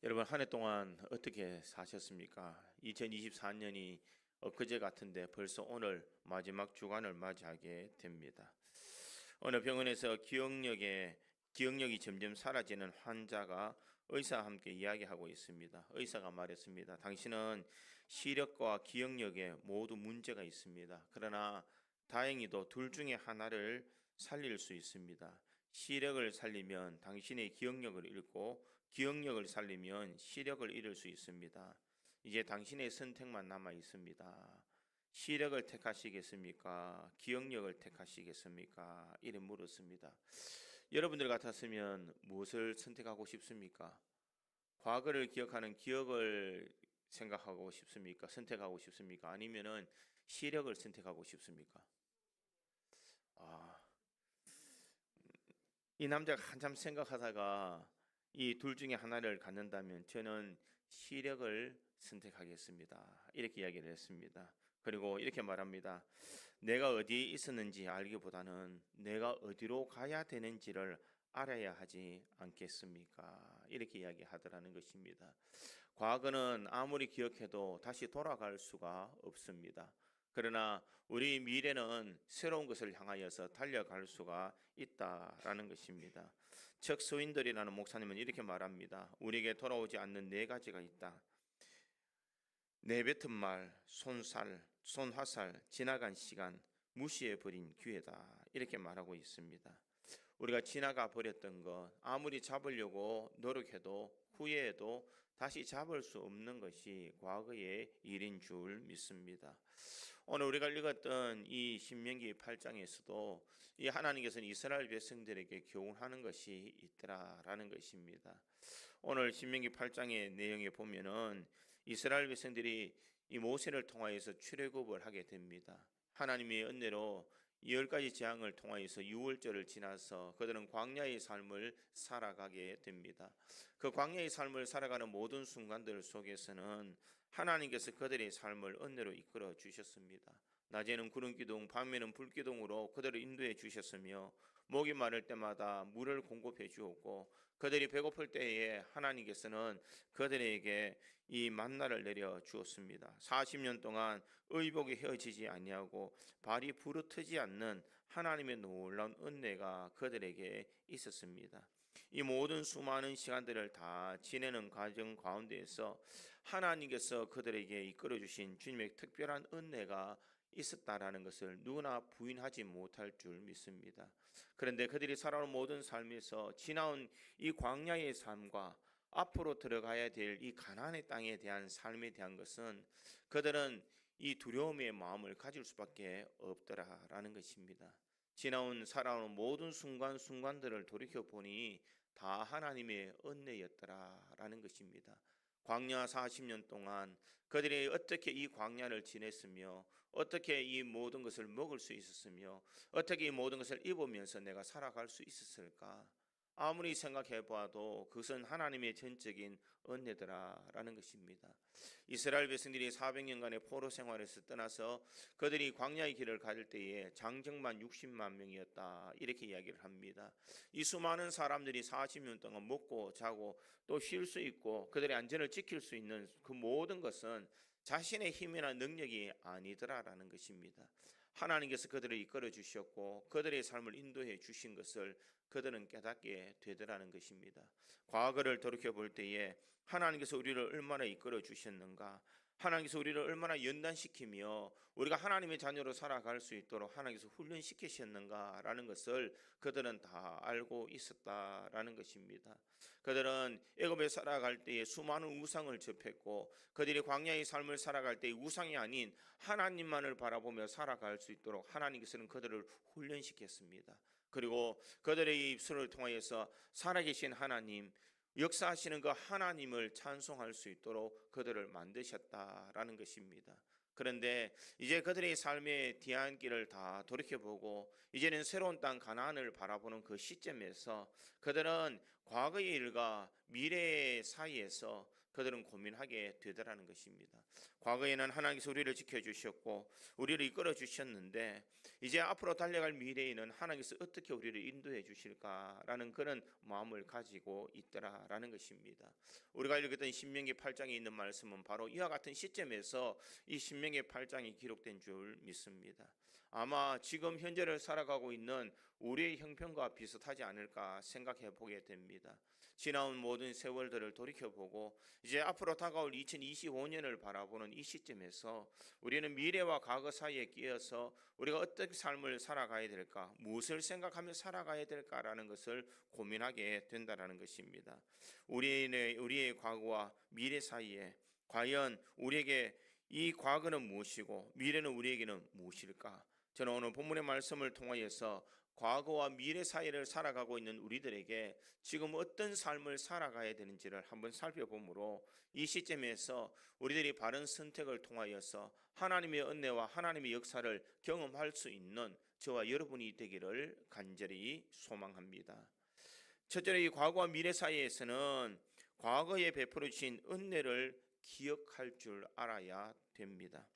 여러분 한 해 동안 어떻게 사셨습니까? 2024년이 엊그제 같은데 벌써 오늘 마지막 주간을 맞이하게 됩니다. 어느 병원에서 기억력이 점점 사라지는 환자가 의사와 함께 이야기하고 있습니다. 의사가 말했습니다. 당신은 시력과 기억력에 모두 문제가 있습니다. 그러나 다행히도 둘 중에 하나를 살릴 수 있습니다. 시력을 살리면 당신의 기억력을 잃고 기억력을 살리면 시력을 잃을 수 있습니다. 이제 당신의 선택만 남아 있습니다. 시력을 택하시겠습니까? 기억력을 택하시겠습니까? 이래 물었습니다. 여러분들 같았으면 무엇을 선택하고 싶습니까? 과거를 기억하는 기억을 생각하고 싶습니까? 선택하고 싶습니까? 아니면은 시력을 선택하고 싶습니까? 아, 이 남자가 한참 생각하다가 이 둘 중에 하나를 갖는다면 저는 시력을 선택하겠습니다. 이렇게 이야기를 했습니다. 그리고 이렇게 말합니다. 내가 어디에 있었는지 알기보다는 내가 어디로 가야 되는지를 알아야 하지 않겠습니까? 이렇게 이야기하더라는 것입니다. 과거는 아무리 기억해도 다시 돌아갈 수가 없습니다. 그러나 우리 미래는 새로운 것을 향하여서 달려갈 수가 있다라는 것입니다. 척 스윈들이라는 목사님은 이렇게 말합니다. 우리에게 돌아오지 않는 네 가지가 있다. 내뱉은 말, 손화살, 지나간 시간, 무시해버린 기회다. 이렇게 말하고 있습니다. 우리가 지나가 버렸던 것, 아무리 잡으려고 노력해도 후회해도 다시 잡을 수 없는 것이 과거의 일인 줄 믿습니다. 오늘 우리가 읽었던 이 신명기 8장에서도 이 하나님께서는 이스라엘 백성들에게 교훈하는 것이 있더라라는 것입니다. 오늘 신명기 8장의 내용에 보면은 이스라엘 백성들이 이 모세를 통하여서 출애굽을 하게 됩니다. 하나님의 은혜로 10가지 재앙을 통하여서 6월절을 지나서 그들은 광야의 삶을 살아가게 됩니다. 그 광야의 삶을 살아가는 모든 순간들 속에서는 하나님께서 그들의 삶을 은혜로 이끌어 주셨습니다. 낮에는 구름기둥, 밤에는 불기둥으로 그들을 인도해 주셨으며 목이 마를 때마다 물을 공급해 주었고 그들이 배고플 때에 하나님께서는 그들에게 이 만나를 내려 주었습니다. 40년 동안 의복이 헤어지지 아니하고 발이 부르트지 않는 하나님의 놀라운 은혜가 그들에게 있었습니다. 이 모든 수많은 시간들을 다 지내는 과정 가운데에서 하나님께서 그들에게 이끌어 주신 주님의 특별한 은혜가 있었다라는 것을 누구나 부인하지 못할 줄 믿습니다. 그런데 그들이 살아온 모든 삶에서 지나온 이 광야의 삶과 앞으로 들어가야 될 이 가나안의 땅에 대한 삶에 대한 것은 그들은 이 두려움의 마음을 가질 수밖에 없더라라는 것입니다. 살아온 모든 순간순간들을 돌이켜 보니 다 하나님의 은혜였더라라는 것입니다. 광야 40년 동안 그들이 어떻게 이 광야를 지냈으며 어떻게 이 모든 것을 먹을 수 있었으며 어떻게 이 모든 것을 입으면서 내가 살아갈 수 있었을까? 아무리 생각해 봐도 그것은 하나님의 전적인 은혜더라라는 것입니다. 이스라엘 백성들이 400년간의 포로 생활에서 떠나서 그들이 광야의 길을 갈 때에 장정만 60만 명이었다. 이렇게 이야기를 합니다. 이 수많은 사람들이 40년 동안 먹고 자고 또 쉴 수 있고 그들의 안전을 지킬 수 있는 그 모든 것은 자신의 힘이나 능력이 아니더라라는 것입니다. 하나님께서 그들을 이끌어 주셨고 그들의 삶을 인도해 주신 것을 그들은 깨닫게 되더라는 것입니다. 과거를 돌이켜 볼 때에 하나님께서 우리를 얼마나 이끌어 주셨는가, 하나님께서 우리를 얼마나 연단시키며 우리가 하나님의 자녀로 살아갈 수 있도록 하나님께서 훈련시키셨는가라는 것을 그들은 다 알고 있었다라는 것입니다. 그들은 애굽에 살아갈 때에 수많은 우상을 접했고 그들이 광야의 삶을 살아갈 때에 우상이 아닌 하나님만을 바라보며 살아갈 수 있도록 하나님께서는 그들을 훈련시켰습니다. 그리고 그들의 입술을 통하여서 살아계신 하나님, 역사하시는 그 하나님을 찬송할 수 있도록 그들을 만드셨다라는 것입니다. 그런데 이제 그들의 삶의 뒤안길을 다 돌이켜보고 이제는 새로운 땅 가나안을 바라보는 그 시점에서 그들은 과거의 일과 미래의 사이에서 그들은 고민하게 되더라는 것입니다. 과거에는 하나님께서 우리를 지켜주셨고 우리를 이끌어 주셨는데 이제 앞으로 달려갈 미래에는 하나님께서 어떻게 우리를 인도해 주실까라는 그런 마음을 가지고 있더라라는 것입니다. 우리가 읽었던 신명기 8장에 있는 말씀은 바로 이와 같은 시점에서 이 신명기 8장이 기록된 줄 믿습니다. 아마 지금 현재를 살아가고 있는 우리의 형편과 비슷하지 않을까 생각해 보게 됩니다. 지나온 모든 세월들을 돌이켜보고 이제 앞으로 다가올 2025년을 바라보는 이 시점에서 우리는 미래와 과거 사이에 끼어서 우리가 어떻게 삶을 살아가야 될까, 무엇을 생각하며 살아가야 될까라는 것을 고민하게 된다는 것입니다. 우리의 과거와 미래 사이에 과연 우리에게 이 과거는 무엇이고 미래는 우리에게는 무엇일까? 저는 오늘 본문의 말씀을 통하여서 과거와 미래 사이를 살아가고 있는 우리들에게 지금 어떤 삶을 살아가야 되는지를 한번 살펴보므로 이 시점에서 우리들이 바른 선택을 통하여서 하나님의 은혜와 하나님의 역사를 경험할 수 있는 저와 여러분이 되기를 간절히 소망합니다. 첫째로 이 과거와 미래 사이에서는 과거에 베풀어 주신 은혜를 기억할 줄 알아야 됩니다.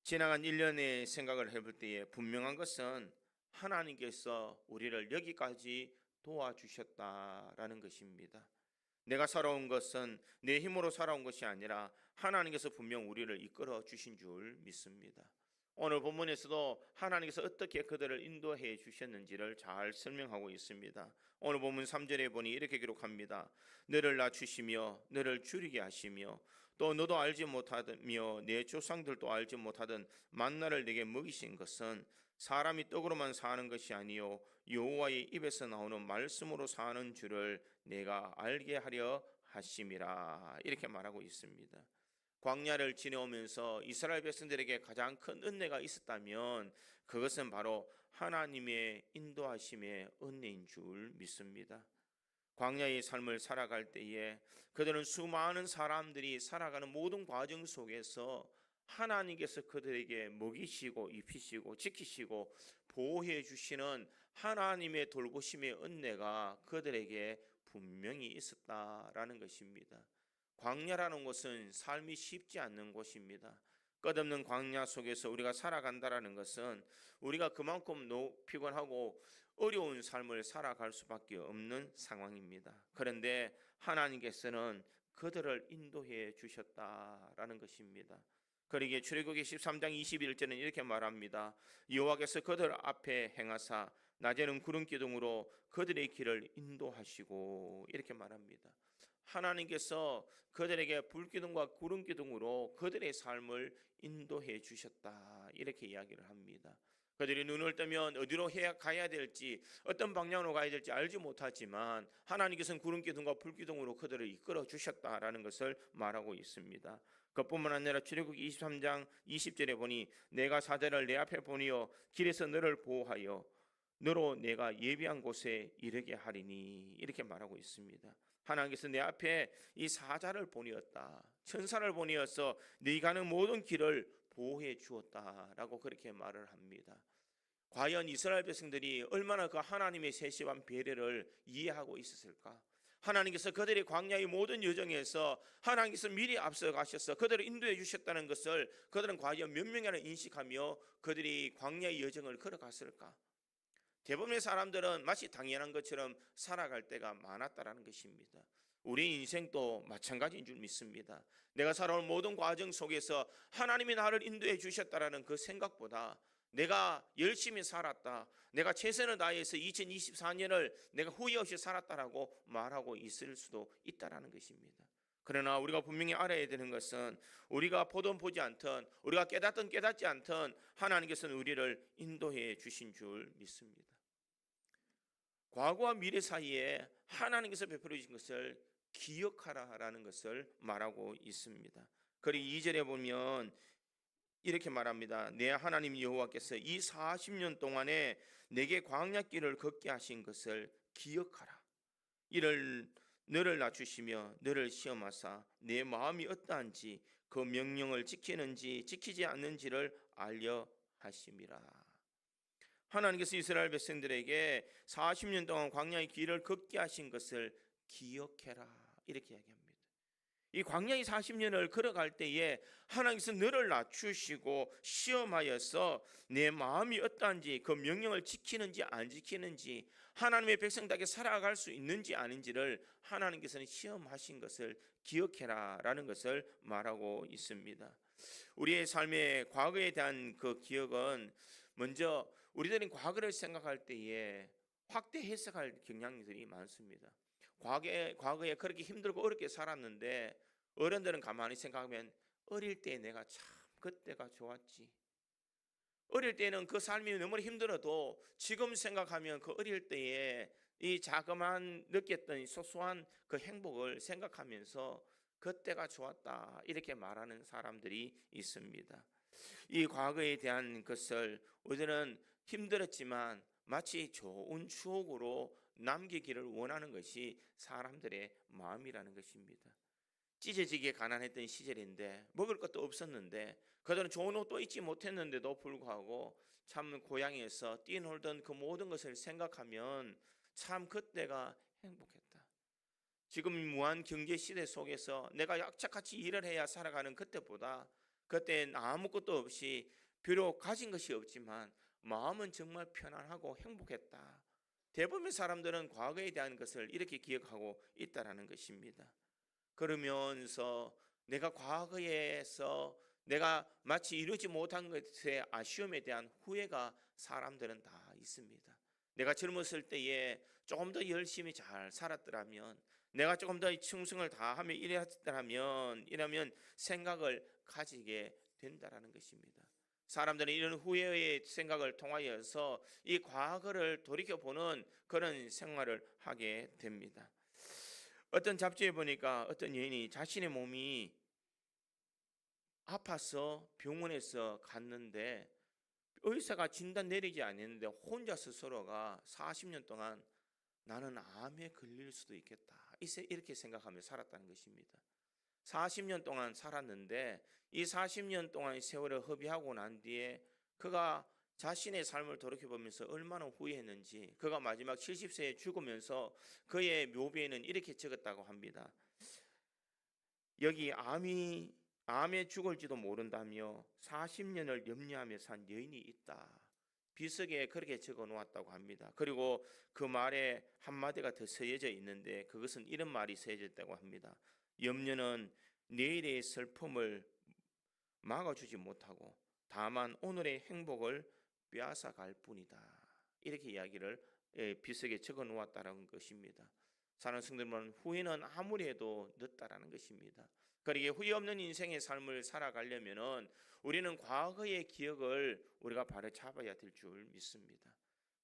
지나간 1년의 생각을 해볼 때에 분명한 것은 하나님께서 우리를 여기까지 도와주셨다라는 것입니다. 내가 살아온 것은 내 힘으로 살아온 것이 아니라 하나님께서 분명 우리를 이끌어 주신 줄 믿습니다. 오늘 본문에서도 하나님께서 어떻게 그들을 인도해 주셨는지를 잘 설명하고 있습니다. 오늘 본문 3절에 보니 이렇게 기록합니다. 너를 낮추시며 너를 줄이게 하시며 또 너도 알지 못하며 내 조상들도 알지 못하던 만나를 내게 먹이신 것은 사람이 떡으로만 사는 것이 아니요 여호와의 입에서 나오는 말씀으로 사는 줄을 내가 알게 하려 하심이라. 이렇게 말하고 있습니다. 광야를 지내오면서 이스라엘 백성들에게 가장 큰 은혜가 있었다면 그것은 바로 하나님의 인도하심의 은혜인 줄 믿습니다. 광야의 삶을 살아갈 때에 그들은 수많은 사람들이 살아가는 모든 과정 속에서 하나님께서 그들에게 먹이시고 입히시고 지키시고 보호해 주시는 하나님의 돌보심의 은혜가 그들에게 분명히 있었다라는 것입니다. 광야라는 곳은 삶이 쉽지 않는 곳입니다. 끝없는 광야 속에서 우리가 살아간다라는 것은 우리가 그만큼 피곤하고 어려운 삶을 살아갈 수밖에 없는 상황입니다. 그런데 하나님께서는 그들을 인도해 주셨다라는 것입니다. 그러기에 출애굽기 13장 21절은 이렇게 말합니다. 여호와께서 그들 앞에 행하사 낮에는 구름 기둥으로 그들의 길을 인도하시고 이렇게 말합니다. 하나님께서 그들에게 불기둥과 구름기둥으로 그들의 삶을 인도해 주셨다 이렇게 이야기를 합니다. 그들이 눈을 뜨면 어디로 가야 될지 어떤 방향으로 가야 될지 알지 못하지만 하나님께서는 구름기둥과 불기둥으로 그들을 이끌어 주셨다라는 것을 말하고 있습니다. 그뿐만 아니라 출애굽기 23장 20절에 보니 내가 사자를 내 앞에 보내어 길에서 너를 보호하여 너로 내가 예비한 곳에 이르게 하리니 이렇게 말하고 있습니다. 하나님께서 내 앞에 이 사자를 보내었다. 천사를 보내어서 네 가는 모든 길을 보호해 주었다라고 그렇게 말을 합니다. 과연 이스라엘 백성들이 얼마나 그 하나님의 세심한 배려를 이해하고 있었을까? 하나님께서 그들의 광야의 모든 여정에서 하나님께서 미리 앞서 가셔서 그들을 인도해 주셨다는 것을 그들은 과연 몇 명이나 인식하며 그들이 광야의 여정을 걸어갔을까? 대부분의 사람들은 마치 당연한 것처럼 살아갈 때가 많았다라는 것입니다. 우리 인생도 마찬가지인 줄 믿습니다. 내가 살아온 모든 과정 속에서 하나님이 나를 인도해 주셨다라는 그 생각보다 내가 열심히 살았다, 내가 최선을 다해서 2024년을 내가 후회 없이 살았다라고 말하고 있을 수도 있다라는 것입니다. 그러나 우리가 분명히 알아야 되는 것은 우리가 보든 보지 않든 우리가 깨닫든 깨닫지 않든 하나님께서는 우리를 인도해 주신 줄 믿습니다. 과거와 미래 사이에 하나님께서 베풀어 주신 것을 기억하라라는 것을 말하고 있습니다. 그리고 2절에 보면 이렇게 말합니다. 내 하나님 여호와께서 이 40년 동안에 내게 광야길을 걷게 하신 것을 기억하라. 이를 너를 낮추시며 너를 시험하사 내 마음이 어떠한지 그 명령을 지키는지 지키지 않는지를 알려 하심이라. 하나님께서 이스라엘 백성들에게 40년 동안 광야의 길을 걷게 하신 것을 기억해라 이렇게 이야기합니다. 이 광야의 40년을 걸어갈 때에 하나님께서 너를 낮추시고 시험하여서 내 마음이 어떠한지, 그 명령을 지키는지 안 지키는지, 하나님의 백성답게 살아갈 수 있는지 아닌지를 하나님께서는 시험하신 것을 기억해라 라는 것을 말하고 있습니다. 우리의 삶의 과거에 대한 그 기억은 먼저 우리들은 과거를 생각할 때에 확대 해석할 경향들이 많습니다. 과거에 그렇게 힘들고 어렵게 살았는데 어른들은 가만히 생각하면 어릴 때 내가 참 그때가 좋았지. 어릴 때는 그 삶이 너무 힘들어도 지금 생각하면 그 어릴 때에 이 자그마한 느꼈던 이 소소한 그 행복을 생각하면서 그때가 좋았다 이렇게 말하는 사람들이 있습니다. 이 과거에 대한 것을 우리는 힘들었지만 마치 좋은 추억으로 남기기를 원하는 것이 사람들의 마음이라는 것입니다. 찢어지게 가난했던 시절인데 먹을 것도 없었는데 그들은 좋은 옷도 입지 못했는데도 불구하고 참 고향에서 뛰놀던 그 모든 것을 생각하면 참 그때가 행복했다. 지금 무한 경제 시대 속에서 내가 약착같이 일을 해야 살아가는 그때보다 그때는 아무것도 없이 비록 가진 것이 없지만 마음은 정말 편안하고 행복했다. 대부분의 사람들은 과거에 대한 것을 이렇게 기억하고 있다라는 것입니다. 그러면서 내가 과거에서 내가 마치 이루지 못한 것의 아쉬움에 대한 후회가 사람들은 다 있습니다. 내가 젊었을 때에 조금 더 열심히 잘 살았더라면, 내가 조금 더 충성을 다하며 이러면 생각을 가지게 된다라는 것입니다. 사람들은 이런 후회의 생각을 통하여서 이 과거를 돌이켜보는 그런 생활을 하게 됩니다. 어떤 잡지에 보니까 어떤 여인이 자신의 몸이 아파서 병원에서 갔는데 의사가 진단 내리지 않았는데 혼자 스스로가 40년 동안 나는 암에 걸릴 수도 있겠다 이렇게 생각하며 살았다는 것입니다. 40년 동안 살았는데 이 40년 동안의 세월을 허비하고 난 뒤에 그가 자신의 삶을 돌이켜보면서 얼마나 후회했는지 그가 마지막 70세에 죽으면서 그의 묘비에는 이렇게 적었다고 합니다. 여기 암에 죽을지도 모른다며 40년을 염려하며 산 여인이 있다. 비석에 그렇게 적어 놓았다고 합니다. 그리고 그 말에 한마디가 더 쓰여져 있는데 그것은 이런 말이 쓰여져 있다고 합니다. 염려는 내일의 슬픔을 막아주지 못하고 다만 오늘의 행복을 빼앗아갈 뿐이다. 이렇게 이야기를 비석에 적어 놓았다는 것입니다. 사랑하는 성도 여러분, 후회는 아무리 해도 늦다라는 것입니다. 그러기에 후회 없는 인생의 삶을 살아가려면 우리는 과거의 기억을 우리가 바로 잡아야 될 줄 믿습니다.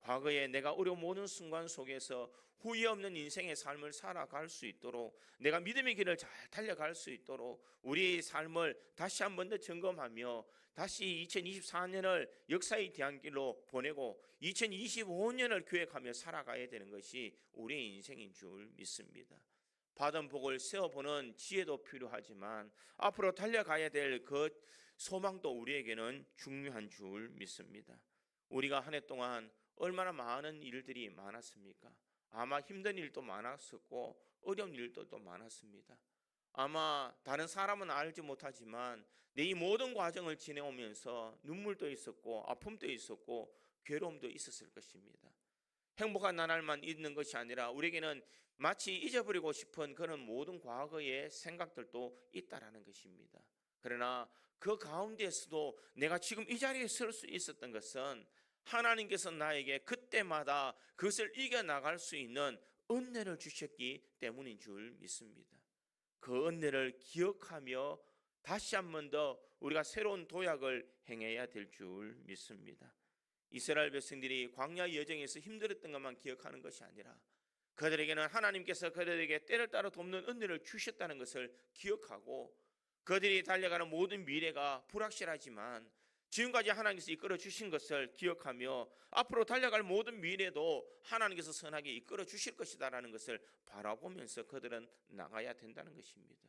과거에 내가 어려운 모든 순간 속에서 후회 없는 인생의 삶을 살아갈 수 있도록, 내가 믿음의 길을 잘 달려갈 수 있도록 우리의 삶을 다시 한 번 더 점검하며 다시 2024년을 역사의 뒤안길로 보내고 2025년을 계획하며 살아가야 되는 것이 우리의 인생인 줄 믿습니다. 받은 복을 세워보는 지혜도 필요하지만 앞으로 달려가야 될 그 소망도 우리에게는 중요한 줄 믿습니다. 우리가 한 해 동안 얼마나 많은 일들이 많았습니까? 아마 힘든 일도 많았었고 어려운 일들도 많았습니다. 아마 다른 사람은 알지 못하지만 내 이 모든 과정을 지내오면서 눈물도 있었고 아픔도 있었고 괴로움도 있었을 것입니다. 행복한 나날만 있는 것이 아니라 우리에게는 마치 잊어버리고 싶은 그런 모든 과거의 생각들도 있다라는 것입니다. 그러나 그 가운데서도 내가 지금 이 자리에 설 수 있었던 것은 하나님께서 나에게 그때마다 그것을 이겨나갈 수 있는 은혜를 주셨기 때문인 줄 믿습니다. 그 은혜를 기억하며 다시 한 번 더 우리가 새로운 도약을 행해야 될 줄 믿습니다. 이스라엘 백성들이 광야 여정에서 힘들었던 것만 기억하는 것이 아니라 그들에게는 하나님께서 그들에게 때를 따라 돕는 은혜를 주셨다는 것을 기억하고 그들이 달려가는 모든 미래가 불확실하지만 지금까지 하나님께서 이끌어 주신 것을 기억하며 앞으로 달려갈 모든 미래도 하나님께서 선하게 이끌어 주실 것이다라는 것을 바라보면서 그들은 나가야 된다는 것입니다.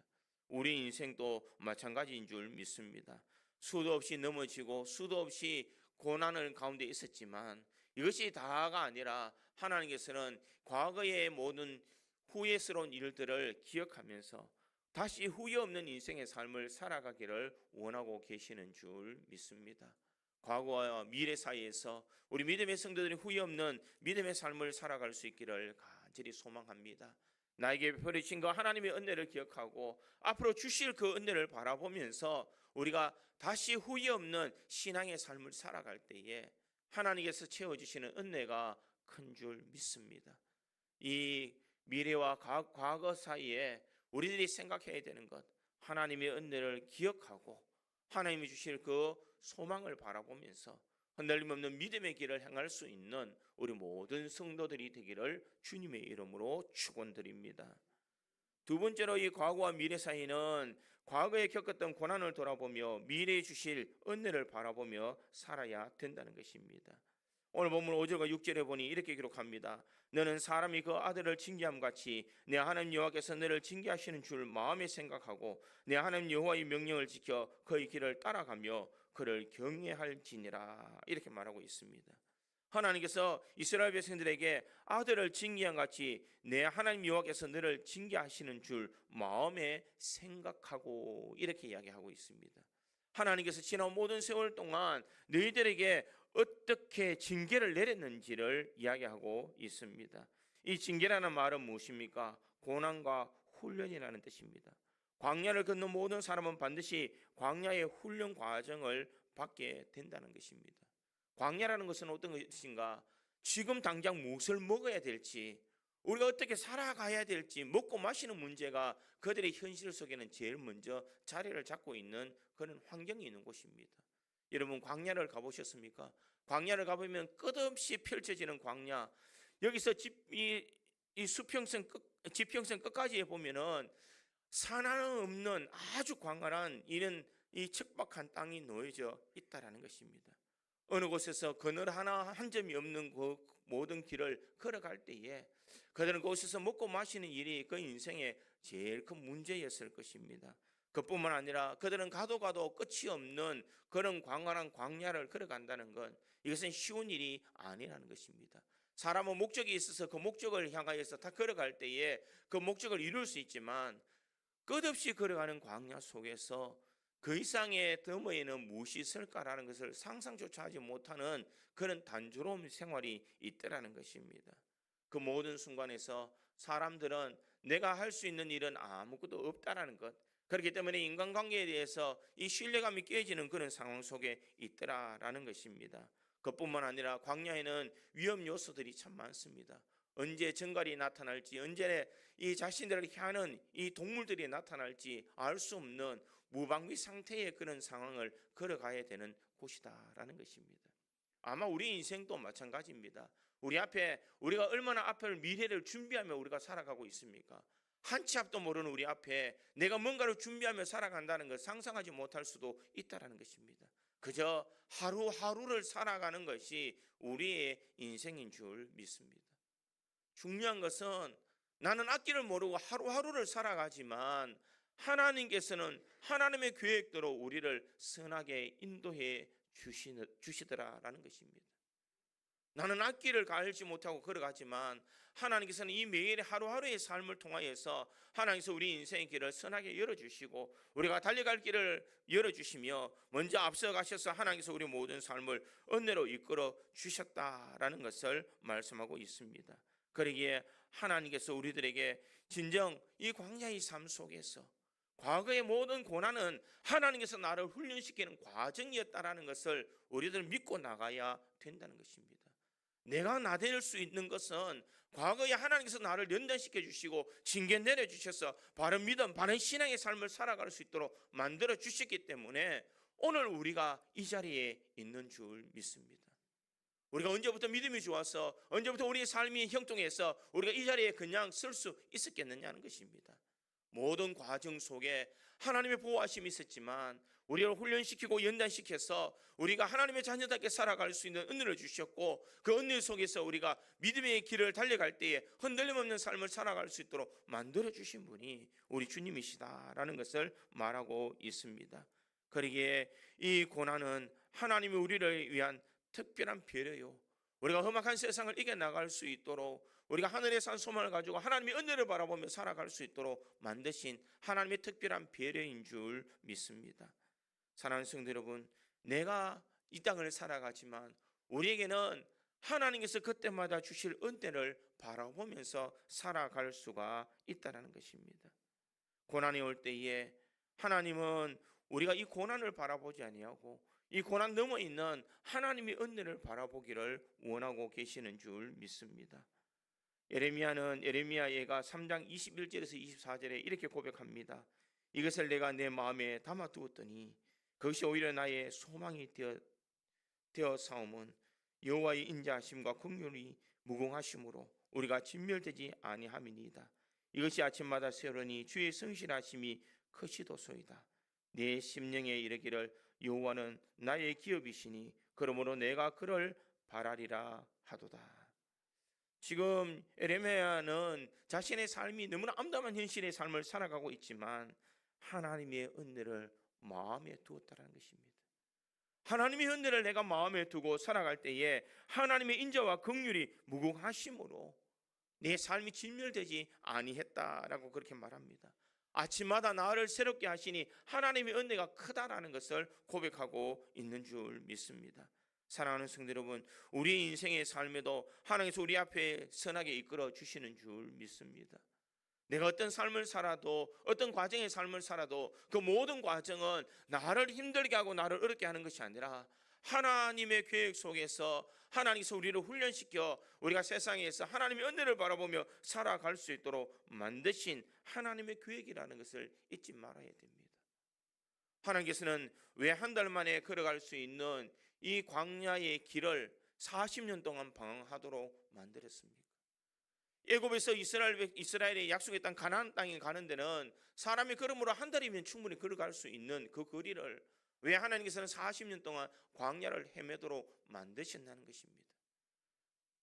우리 인생도 마찬가지인 줄 믿습니다. 수도 없이 넘어지고 수도 없이 고난을 가운데 있었지만 이것이 다가 아니라 하나님께서는 과거의 모든 후회스러운 일들을 기억하면서 다시 후회 없는 인생의 삶을 살아가기를 원하고 계시는 줄 믿습니다. 과거와 미래 사이에서 우리 믿음의 성도들이 후회 없는 믿음의 삶을 살아갈 수 있기를 간절히 소망합니다. 나에게 베풀으신 그 하나님의 은혜를 기억하고 앞으로 주실 그 은혜를 바라보면서 우리가 다시 후회 없는 신앙의 삶을 살아갈 때에 하나님께서 채워주시는 은혜가 큰 줄 믿습니다. 이 미래와 과거 사이에 우리들이 생각해야 되는 것, 하나님의 은혜를 기억하고 하나님이 주실 그 소망을 바라보면서 흔들림 없는 믿음의 길을 행할 수 있는 우리 모든 성도들이 되기를 주님의 이름으로 축원드립니다. 두 번째로 이 과거와 미래 사이는 과거에 겪었던 고난을 돌아보며 미래에 주실 은혜를 바라보며 살아야 된다는 것입니다. 오늘 본문 5절과 6절에 보니 이렇게 기록합니다. 너는 사람이 그 아들을 징계함 같이 내 하나님 여호와께서 너를 징계하시는 줄 마음에 생각하고 내 하나님 여호와의 명령을 지켜 그의 길을 따라가며 그를 경외할지니라. 이렇게 말하고 있습니다. 하나님께서 이스라엘 백성들에게 아들을 징계한 같이 내 하나님 여호와께서 너를 징계하시는 줄 마음에 생각하고 이렇게 이야기하고 있습니다. 하나님께서 지난 모든 세월 동안 너희들에게 어떻게 징계를 내렸는지를 이야기하고 있습니다. 이 징계라는 말은 무엇입니까? 고난과 훈련이라는 뜻입니다. 광야를 걷는 모든 사람은 반드시 광야의 훈련 과정을 받게 된다는 것입니다. 광야라는 것은 어떤 것인가? 지금 당장 무엇을 먹어야 될지, 우리가 어떻게 살아가야 될지, 먹고 마시는 문제가 그들의 현실 속에는 제일 먼저 자리를 잡고 있는 그런 환경이 있는 곳입니다. 여러분 광야를 가보셨습니까? 광야를 가보면 끝없이 펼쳐지는 광야, 여기서 지평선 끝까지 보면은 산 하나 없는 아주 광활한 이런 이 척박한 땅이 놓여져 있다라는 것입니다. 어느 곳에서 그늘 하나 한 점이 없는 그 모든 길을 걸어갈 때에 그들은 그곳에서 먹고 마시는 일이 그 인생의 제일 큰 문제였을 것입니다. 그뿐만 아니라 그들은 가도 끝이 없는 그런 광활한 광야를 걸어간다는 건 이것은 쉬운 일이 아니라는 것입니다. 사람은 목적이 있어서 그 목적을 향하여서 다 걸어갈 때에 그 목적을 이룰 수 있지만 끝없이 걸어가는 광야 속에서 그 이상의 너머에는 무엇이 있을까라는 것을 상상조차 하지 못하는 그런 단조로운 생활이 있더라는 것입니다. 그 모든 순간에서 사람들은 내가 할 수 있는 일은 아무것도 없다라는 것, 그렇기 때문에 인간관계에 대해서 이 신뢰감이 깨지는 그런 상황 속에 있더라라는 것입니다. 그뿐만 아니라 광야에는 위험 요소들이 참 많습니다. 언제 정갈이 나타날지, 언제 이 자신들을 향하는 이 동물들이 나타날지 알 수 없는 무방비 상태의 그런 상황을 걸어가야 되는 곳이다라는 것입니다. 아마 우리 인생도 마찬가지입니다. 우리가 얼마나 앞을 미래를 준비하며 우리가 살아가고 있습니까? 한 치 앞도 모르는 우리 앞에 내가 뭔가를 준비하며 살아간다는 것 상상하지 못할 수도 있다라는 것입니다. 그저 하루하루를 살아가는 것이 우리의 인생인 줄 믿습니다. 중요한 것은 나는 앞길을 모르고 하루하루를 살아가지만 하나님께서는 하나님의 계획대로 우리를 선하게 인도해 주시더라라는 것입니다. 나는 앞길을 알지 못하고 걸어가지만 하나님께서는 이 매일의 하루하루의 삶을 통하여서 하나님께서 우리 인생의 길을 선하게 열어주시고 우리가 달려갈 길을 열어주시며 먼저 앞서가셔서 하나님께서 우리 모든 삶을 은혜로 이끌어 주셨다라는 것을 말씀하고 있습니다. 그러기에 하나님께서 우리들에게 진정 이 광야의 삶 속에서 과거의 모든 고난은 하나님께서 나를 훈련시키는 과정이었다라는 것을 우리들 믿고 나가야 된다는 것입니다. 내가 나댈 수 있는 것은 과거에 하나님께서 나를 연단시켜 주시고 징계 내려주셔서 바른 믿음, 바른 신앙의 삶을 살아갈 수 있도록 만들어 주셨기 때문에 오늘 우리가 이 자리에 있는 줄 믿습니다. 우리가 언제부터 믿음이 좋아서 언제부터 우리의 삶이 형통해서 우리가 이 자리에 그냥 쓸 수 있었겠느냐는 것입니다. 모든 과정 속에 하나님의 보호하심이 있었지만 우리를 훈련시키고 연단시켜서 우리가 하나님의 자녀답게 살아갈 수 있는 은혜를 주셨고 그 은혜 속에서 우리가 믿음의 길을 달려갈 때에 흔들림 없는 삶을 살아갈 수 있도록 만들어주신 분이 우리 주님이시다라는 것을 말하고 있습니다. 그러기에 이 고난은 하나님이 우리를 위한 특별한 배려요, 우리가 험악한 세상을 이겨나갈 수 있도록 우리가 하늘에 산 소망을 가지고 하나님의 은혜를 바라보며 살아갈 수 있도록 만드신 하나님의 특별한 배려인 줄 믿습니다. 사랑하는 성도 여러분, 내가 이 땅을 살아가지만 우리에게는 하나님께서 그때마다 주실 은혜를 바라보면서 살아갈 수가 있다는 것입니다. 고난이 올 때에 하나님은 우리가 이 고난을 바라보지 아니하고 이 고난 넘어 있는 하나님의 은혜를 바라보기를 원하고 계시는 줄 믿습니다. 예레미야 예가 3장 21절에서 24절에 이렇게 고백합니다. 이것을 내가 내 마음에 담아두었더니 그것이 오히려 나의 소망이 되어 사옴은 여호와의 인자하심과 긍휼이 무궁하심으로 우리가 진멸되지 아니함이니이다. 이것이 아침마다 새로니 주의 성실하심이 크시도소이다. 내 심령에 이르기를 여호와는 나의 기업이시니 그러므로 내가 그를 바라리라 하도다. 지금 예레미야는 자신의 삶이 너무나 암담한 현실의 삶을 살아가고 있지만 하나님의 은혜를 마음에 두었다는 것입니다. 하나님의 은혜를 내가 마음에 두고 살아갈 때에 하나님의 인자와 긍휼이 무궁하심으로 내 삶이 진멸되지 아니했다라고 그렇게 말합니다. 아침마다 나를 새롭게 하시니 하나님의 은혜가 크다라는 것을 고백하고 있는 줄 믿습니다. 사랑하는 성도 여러분, 우리 인생의 삶에도 하나님께서 우리 앞에 선하게 이끌어 주시는 줄 믿습니다. 내가 어떤 삶을 살아도 어떤 과정의 삶을 살아도 그 모든 과정은 나를 힘들게 하고 나를 어렵게 하는 것이 아니라 하나님의 계획 속에서 하나님께서 우리를 훈련시켜 우리가 세상에서 하나님의 은혜를 바라보며 살아갈 수 있도록 만드신 하나님의 계획이라는 것을 잊지 말아야 됩니다. 하나님께서는 왜 한 달 만에 걸어갈 수 있는 이 광야의 길을 40년 동안 방황하도록 만들었습니까? 애굽에서 이스라엘의 약속의 땅 가나안 땅에 가는 데는 사람이 걸음으로 한 달이면 충분히 걸어갈 수 있는 그 거리를 왜 하나님께서는 40년 동안 광야를 헤매도록 만드신다는 것입니다.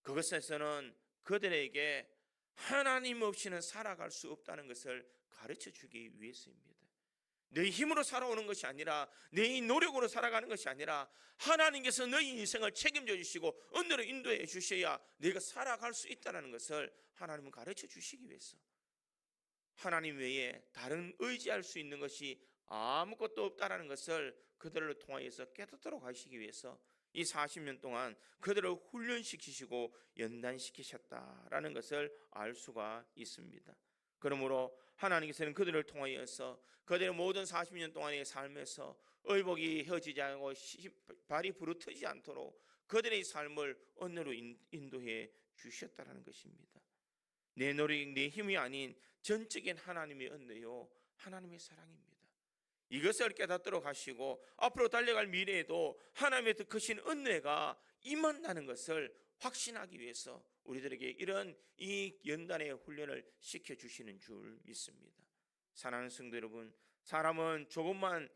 그것에서는 그들에게 하나님 없이는 살아갈 수 없다는 것을 가르쳐 주기 위해서입니다. 내 힘으로 살아오는 것이 아니라 내 노력으로 살아가는 것이 아니라 하나님께서 너희 인생을 책임져 주시고 은혜로 인도해 주셔야 네가 살아갈 수 있다는 것을 하나님은 가르쳐 주시기 위해서 하나님 외에 다른 의지할 수 있는 것이 아무것도 없다는 것을 그들을 통하여서 깨닫도록 하시기 위해서 이 40년 동안 그들을 훈련시키시고 연단시키셨다라는 것을 알 수가 있습니다. 그러므로 하나님께서는 그들을 통하여서 그들의 모든 40년 동안의 삶에서 의복이 혀지지 않고 발이 부르트지 않도록 그들의 삶을 은혜로 인도해 주셨다는 것입니다. 내 노력, 내 힘이 아닌 전적인 하나님의 은혜요 하나님의 사랑입니다. 이것을 깨닫도록 하시고 앞으로 달려갈 미래에도 하나님의 더 크신 은혜가 임한다는 것을 확신하기 위해서 우리들에게 이런 이 연단의 훈련을 시켜주시는 줄 믿습니다. 사랑하는 성도 여러분, 사람은 조금만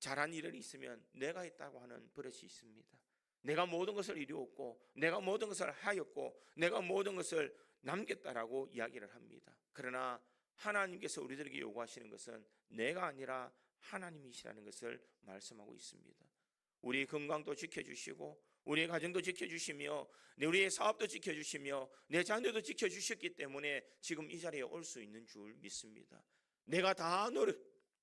잘한 일이 있으면 내가 있다고 하는 버릇이 있습니다. 내가 모든 것을 이루었고 내가 모든 것을 하였고 내가 모든 것을 남겼다라고 이야기를 합니다. 그러나 하나님께서 우리들에게 요구하시는 것은 내가 아니라 하나님이시라는 것을 말씀하고 있습니다. 우리의 건강도 지켜주시고 우리의 가정도 지켜주시며 우리의 사업도 지켜주시며 내 자녀도 지켜주셨기 때문에 지금 이 자리에 올 수 있는 줄 믿습니다. 내가 다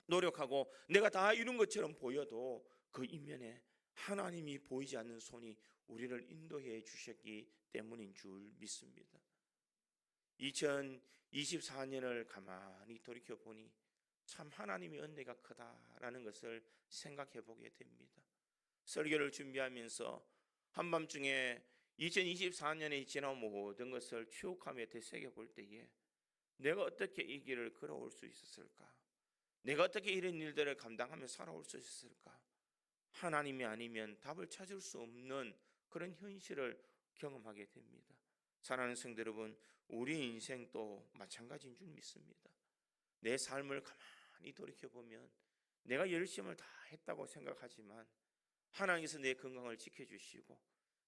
노력하고 내가 다 이룬 것처럼 보여도 그 이면에 하나님이 보이지 않는 손이 우리를 인도해 주셨기 때문인 줄 믿습니다. 2024년을 가만히 돌이켜보니 참 하나님의 은혜가 크다라는 것을 생각해 보게 됩니다. 설교를 준비하면서 한밤중에 2024년에 지난 모든 것을 추억하며 되새겨 볼 때에 내가 어떻게 이 길을 걸어올 수 있었을까? 내가 어떻게 이런 일들을 감당하며 살아올 수 있었을까? 하나님이 아니면 답을 찾을 수 없는 그런 현실을 경험하게 됩니다. 사랑하는 성도 여러분, 우리 인생도 마찬가지인 줄 믿습니다. 내 삶을 가만히 돌이켜보면 내가 열심을 다 했다고 생각하지만 하나님께서 내 건강을 지켜주시고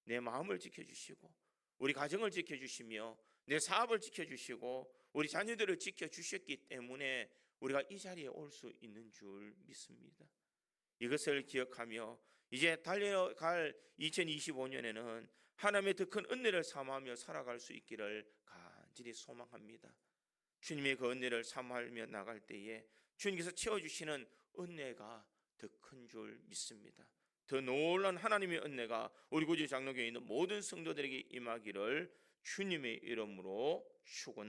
내 마음을 지켜주시고 우리 가정을 지켜주시며 내 사업을 지켜주시고 우리 자녀들을 지켜주셨기 때문에 우리가 이 자리에 올 수 있는 줄 믿습니다. 이것을 기억하며 이제 달려갈 2025년에는 하나님의 더 큰 은혜를 사모하며 살아갈 수 있기를 간절히 소망합니다. 주님의 그 은혜를 사모하며 나갈 때에 주님께서 채워주시는 은혜가 더 큰 줄 믿습니다. 더 놀라운 하나님의 은혜가 우리 구주 장로교에 있는 모든 성도들에게 임하기를 주님의 이름으로 축원합니다.